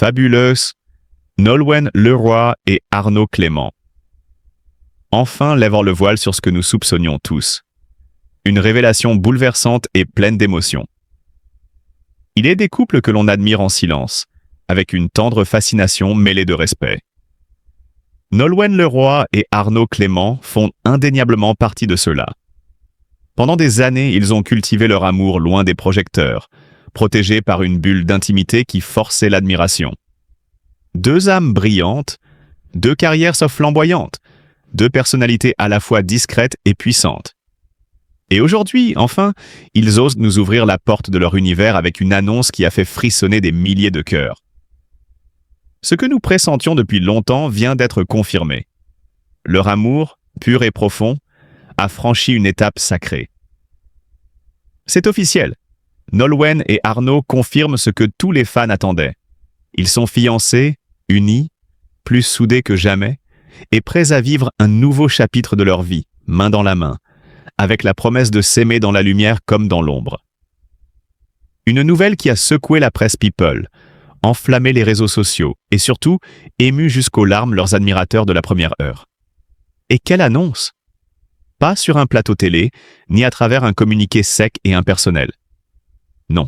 fabuleuse, Nolwenn Leroy et Arnaud Clément. Enfin lèvent le voile sur ce que nous soupçonnions tous. Une révélation bouleversante et pleine d'émotions. Il est des couples que l'on admire en silence, avec une tendre fascination mêlée de respect. Nolwenn Leroy et Arnaud Clément font indéniablement partie de ceux-là. Pendant des années, ils ont cultivé leur amour loin des projecteurs, protégés par une bulle d'intimité qui forçait l'admiration. Deux âmes brillantes, deux carrières flamboyantes, deux personnalités à la fois discrètes et puissantes. Et aujourd'hui, enfin, ils osent nous ouvrir la porte de leur univers avec une annonce qui a fait frissonner des milliers de cœurs. Ce que nous pressentions depuis longtemps vient d'être confirmé. Leur amour, pur et profond, a franchi une étape sacrée. C'est officiel. Nolwenn et Arnaud confirment ce que tous les fans attendaient. Ils sont fiancés, unis, plus soudés que jamais, et prêts à vivre un nouveau chapitre de leur vie, main dans la main, avec la promesse de s'aimer dans la lumière comme dans l'ombre. Une nouvelle qui a secoué la presse people, enflammé les réseaux sociaux et surtout ému jusqu'aux larmes leurs admirateurs de la première heure. Et quelle annonce! Pas sur un plateau télé, ni à travers un communiqué sec et impersonnel. Non.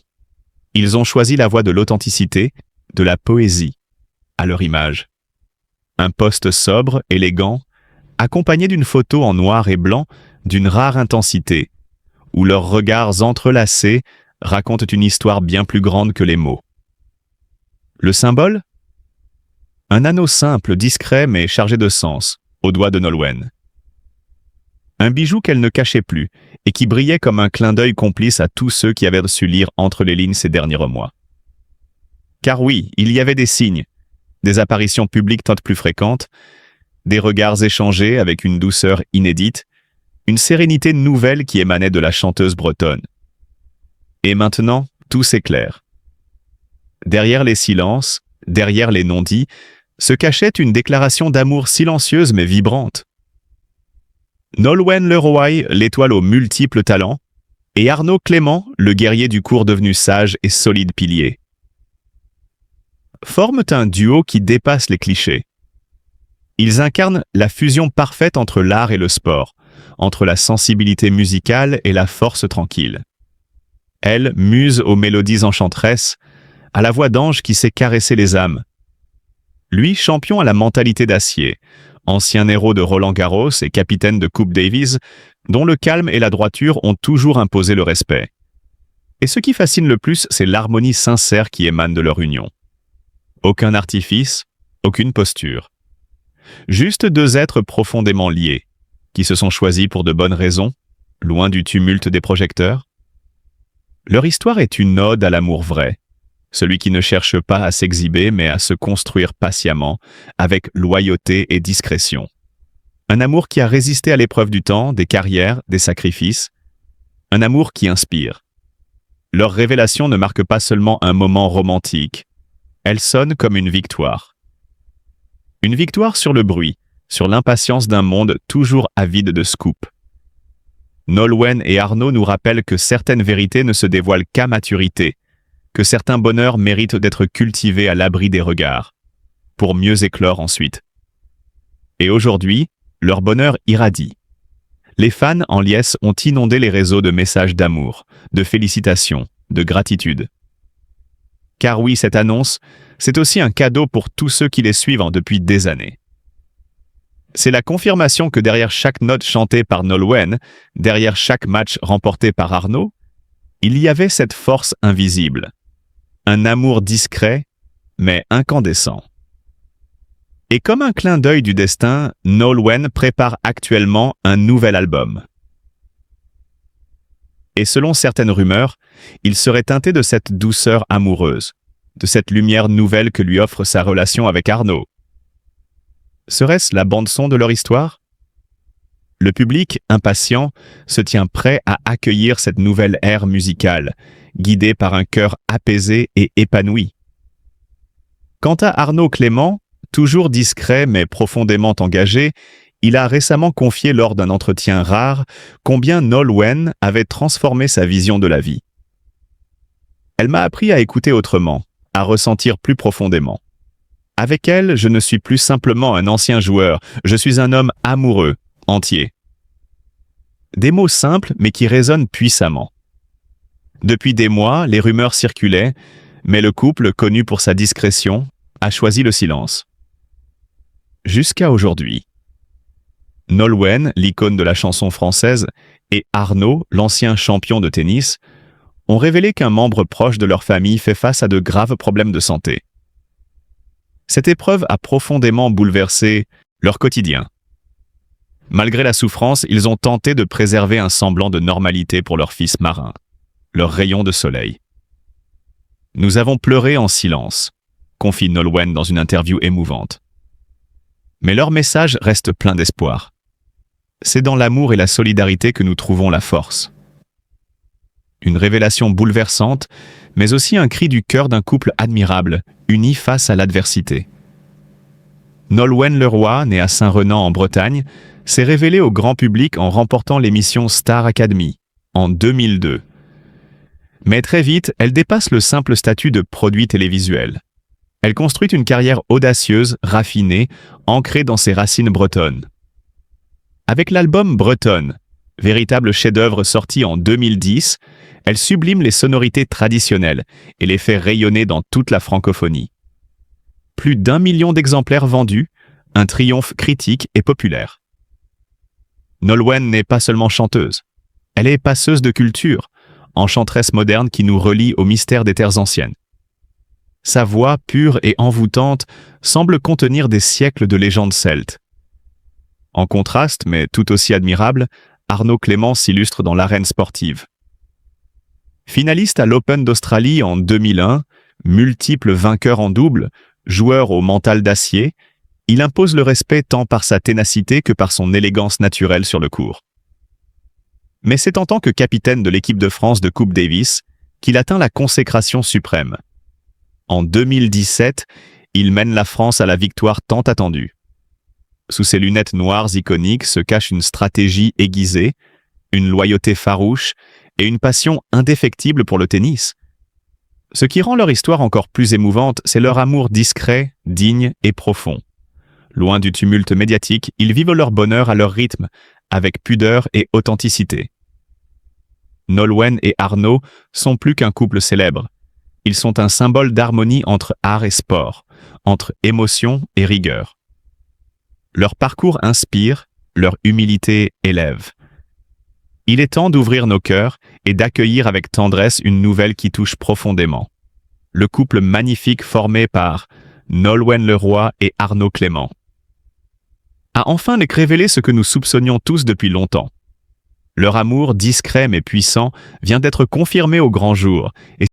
Ils ont choisi la voie de l'authenticité, de la poésie, à leur image. Un post sobre, élégant, accompagné d'une photo en noir et blanc d'une rare intensité, où leurs regards entrelacés racontent une histoire bien plus grande que les mots. Le symbole? Un anneau simple, discret mais chargé de sens, au doigt de Nolwenn. Un bijou qu'elle ne cachait plus et qui brillait comme un clin d'œil complice à tous ceux qui avaient su lire entre les lignes ces derniers mois. Car oui, il y avait des signes, des apparitions publiques tant plus fréquentes, des regards échangés avec une douceur inédite, une sérénité nouvelle qui émanait de la chanteuse bretonne. Et maintenant, tout s'éclaire. Derrière les silences, derrière les non-dits, se cachait une déclaration d'amour silencieuse mais vibrante. Nolwenn Leroy, l'étoile aux multiples talents, et Arnaud Clément, le guerrier du court devenu sage et solide pilier. Forment un duo qui dépasse les clichés. Ils incarnent la fusion parfaite entre l'art et le sport, entre la sensibilité musicale et la force tranquille. Elle, muse aux mélodies enchanteresses, à la voix d'ange qui sait caresser les âmes. Lui, champion à la mentalité d'acier, ancien héros de Roland-Garros et capitaine de Coupe Davis, dont le calme et la droiture ont toujours imposé le respect. Et ce qui fascine le plus, c'est l'harmonie sincère qui émane de leur union. Aucun artifice, aucune posture. Juste deux êtres profondément liés, qui se sont choisis pour de bonnes raisons, loin du tumulte des projecteurs. Leur histoire est une ode à l'amour vrai, celui qui ne cherche pas à s'exhiber mais à se construire patiemment, avec loyauté et discrétion. Un amour qui a résisté à l'épreuve du temps, des carrières, des sacrifices. Un amour qui inspire. Leur révélation ne marque pas seulement un moment romantique. Elle sonne comme une victoire. Une victoire sur le bruit, sur l'impatience d'un monde toujours avide de scoop. Nolwenn et Arnaud nous rappellent que certaines vérités ne se dévoilent qu'à maturité, que certains bonheurs méritent d'être cultivés à l'abri des regards, pour mieux éclore ensuite. Et aujourd'hui, leur bonheur irradie. Les fans en liesse ont inondé les réseaux de messages d'amour, de félicitations, de gratitude. Car oui, cette annonce, c'est aussi un cadeau pour tous ceux qui les suivent depuis des années. C'est la confirmation que derrière chaque note chantée par Nolwenn, derrière chaque match remporté par Arnaud, il y avait cette force invisible. Un amour discret, mais incandescent. Et comme un clin d'œil du destin, Nolwenn prépare actuellement un nouvel album. Et selon certaines rumeurs, il serait teinté de cette douceur amoureuse, de cette lumière nouvelle que lui offre sa relation avec Arnaud. Serait-ce la bande-son de leur histoire? Le public, impatient, se tient prêt à accueillir cette nouvelle ère musicale, guidée par un cœur apaisé et épanoui. Quant à Arnaud Clément, toujours discret mais profondément engagé, il a récemment confié lors d'un entretien rare combien Nolwenn avait transformé sa vision de la vie. Elle m'a appris à écouter autrement, à ressentir plus profondément. Avec elle, je ne suis plus simplement un ancien joueur, je suis un homme amoureux, entier. Des mots simples mais qui résonnent puissamment. Depuis des mois, les rumeurs circulaient, mais le couple, connu pour sa discrétion, a choisi le silence. Jusqu'à aujourd'hui. Nolwenn, l'icône de la chanson française, et Arnaud, l'ancien champion de tennis, ont révélé qu'un membre proche de leur famille fait face à de graves problèmes de santé. Cette épreuve a profondément bouleversé leur quotidien. Malgré la souffrance, ils ont tenté de préserver un semblant de normalité pour leur fils marin, leur rayon de soleil. « Nous avons pleuré en silence », confie Nolwenn dans une interview émouvante. Mais leur message reste plein d'espoir. C'est dans l'amour et la solidarité que nous trouvons la force. Une révélation bouleversante, mais aussi un cri du cœur d'un couple admirable, uni face à l'adversité. Nolwenn Leroy, née à Saint-Renan en Bretagne, s'est révélée au grand public en remportant l'émission Star Academy en 2002. Mais très vite, elle dépasse le simple statut de produit télévisuel. Elle construit une carrière audacieuse, raffinée, ancrée dans ses racines bretonnes. Avec l'album Bretonne, véritable chef-d'œuvre sorti en 2010, elle sublime les sonorités traditionnelles et les fait rayonner dans toute la francophonie. Plus d'1 million d'exemplaires vendus, un triomphe critique et populaire. Nolwenn n'est pas seulement chanteuse, elle est passeuse de culture, enchanteresse moderne qui nous relie au mystère des terres anciennes. Sa voix, pure et envoûtante, semble contenir des siècles de légendes celtes. En contraste, mais tout aussi admirable, Arnaud Clément s'illustre dans l'arène sportive. Finaliste à l'Open d'Australie en 2001, multiple vainqueur en double, joueur au mental d'acier, il impose le respect tant par sa ténacité que par son élégance naturelle sur le court. Mais c'est en tant que capitaine de l'équipe de France de Coupe Davis qu'il atteint la consécration suprême. En 2017, il mène la France à la victoire tant attendue. Sous ses lunettes noires iconiques se cache une stratégie aiguisée, une loyauté farouche et une passion indéfectible pour le tennis. Ce qui rend leur histoire encore plus émouvante, c'est leur amour discret, digne et profond. Loin du tumulte médiatique, ils vivent leur bonheur à leur rythme, avec pudeur et authenticité. Nolwenn et Arnaud sont plus qu'un couple célèbre. Ils sont un symbole d'harmonie entre art et sport, entre émotion et rigueur. Leur parcours inspire, leur humilité élève. Il est temps d'ouvrir nos cœurs et d'accueillir avec tendresse une nouvelle qui touche profondément. Le couple magnifique formé par Nolwenn Leroy et Arnaud Clément a enfin révélé ce que nous soupçonnions tous depuis longtemps. Leur amour discret mais puissant vient d'être confirmé au grand jour et